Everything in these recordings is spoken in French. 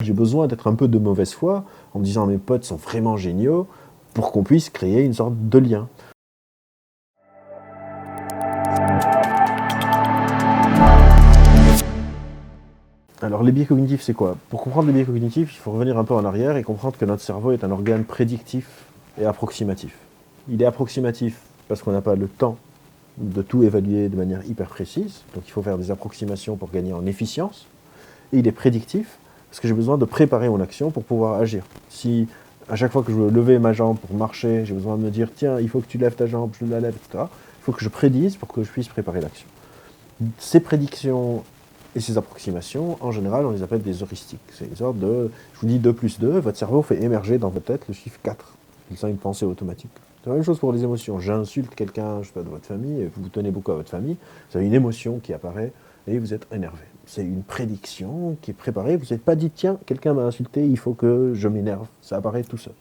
J'ai besoin d'être un peu de mauvaise foi en me disant mes potes sont vraiment géniaux pour qu'on puisse créer une sorte de lien. Alors les biais cognitifs, c'est quoi? Pour comprendre les biais cognitifs, il faut revenir un peu en arrière et comprendre que notre cerveau est un organe prédictif et approximatif. Il est approximatif parce qu'on n'a pas le temps de tout évaluer de manière hyper précise, donc il faut faire des approximations pour gagner en efficience. Et il est prédictif parce que j'ai besoin de préparer mon action pour pouvoir agir. Si à chaque fois que je veux lever ma jambe pour marcher, j'ai besoin de me dire tiens, il faut que tu lèves ta jambe, je la lève, etc. Il faut que je prédise pour que je puisse préparer l'action. Ces prédictions et ces approximations, en général, on les appelle des heuristiques. C'est une sorte de, je vous dis 2 plus 2, votre cerveau fait émerger dans votre tête le chiffre 4. C'est une pensée automatique. C'est la même chose pour les émotions. J'insulte quelqu'un, je sais pas, de votre famille, et vous tenez beaucoup à votre famille, vous avez une émotion qui apparaît et vous êtes énervé. C'est une prédiction qui est préparée, vous n'êtes pas dit tiens, quelqu'un m'a insulté, il faut que je m'énerve. Ça apparaît tout seul.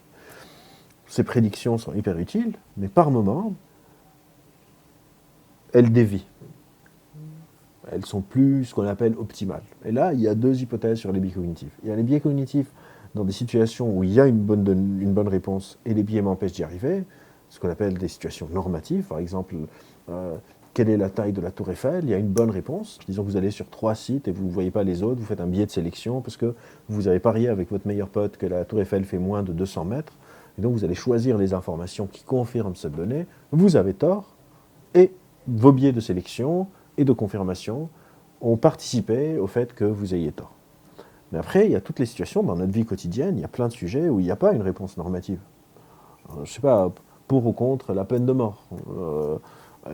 Ces prédictions sont hyper utiles, mais par moments, elles dévient. Elles sont plus ce qu'on appelle optimales. Et là, il y a 2 hypothèses sur les biais cognitifs. Il y a les biais cognitifs dans des situations où il y a une bonne réponse et les biais m'empêchent d'y arriver, ce qu'on appelle des situations normatives. Par exemple, quelle est la taille de la tour Eiffel? Il y a une bonne réponse. Disons que vous allez sur 3 sites et vous ne voyez pas les autres, vous faites un biais de sélection parce que vous avez parié avec votre meilleur pote que la tour Eiffel fait moins de 200 mètres. Et donc vous allez choisir les informations qui confirment cette donnée. Vous avez tort et vos biais de sélection et de confirmation ont participé au fait que vous ayez tort. Mais après, il y a toutes les situations dans notre vie quotidienne, il y a plein de sujets où il n'y a pas une réponse normative. Je ne sais pas, pour ou contre la peine de mort.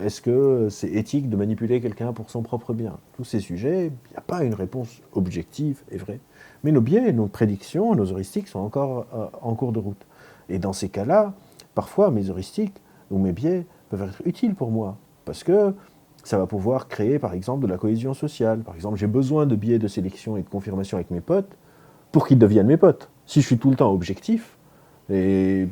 Est-ce que c'est éthique de manipuler quelqu'un pour son propre bien? Tous ces sujets, il n'y a pas une réponse objective et vraie. Mais nos biais, nos prédictions, nos heuristiques sont encore en cours de route. Et dans ces cas-là, parfois mes heuristiques ou mes biais peuvent être utiles pour moi. Parce que ça va pouvoir créer, par exemple, de la cohésion sociale. Par exemple, j'ai besoin de biais de sélection et de confirmation avec mes potes pour qu'ils deviennent mes potes. Si je suis tout le temps objectif, et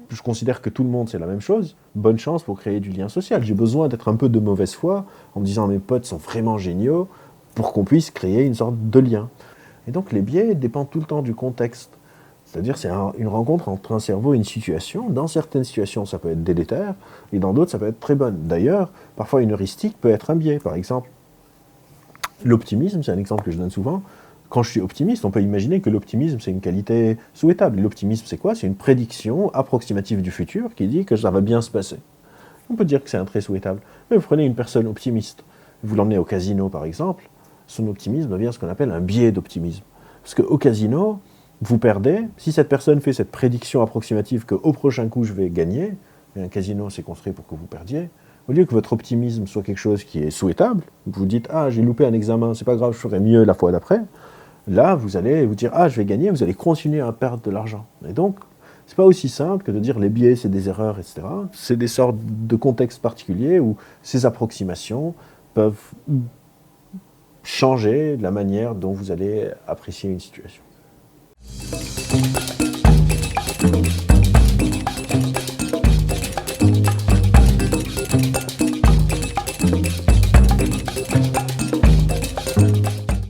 je considère que tout le monde c'est la même chose, bonne chance pour créer du lien social. J'ai besoin d'être un peu de mauvaise foi en me disant mes potes sont vraiment géniaux pour qu'on puisse créer une sorte de lien. Et donc les biais dépendent tout le temps du contexte. C'est-à-dire c'est une rencontre entre un cerveau et une situation. Dans certaines situations, ça peut être délétère, et dans d'autres, ça peut être très bonne. D'ailleurs, parfois une heuristique peut être un biais. Par exemple, l'optimisme, c'est un exemple que je donne souvent. Quand je suis optimiste, on peut imaginer que l'optimisme, c'est une qualité souhaitable. Et l'optimisme, c'est quoi? C'est une prédiction approximative du futur qui dit que ça va bien se passer. On peut dire que c'est un trait souhaitable. Mais vous prenez une personne optimiste, vous l'emmenez au casino, par exemple, son optimisme devient ce qu'on appelle un biais d'optimisme. Parce qu'au casino, vous perdez, si cette personne fait cette prédiction approximative qu'au prochain coup je vais gagner, et un casino c'est construit pour que vous perdiez, au lieu que votre optimisme soit quelque chose qui est souhaitable, vous dites ah j'ai loupé un examen, c'est pas grave, je ferai mieux la fois d'après, là vous allez vous dire ah je vais gagner, vous allez continuer à perdre de l'argent. Et donc c'est pas aussi simple que de dire les biais c'est des erreurs, etc. C'est des sortes de contextes particuliers où ces approximations peuvent changer la manière dont vous allez apprécier une situation.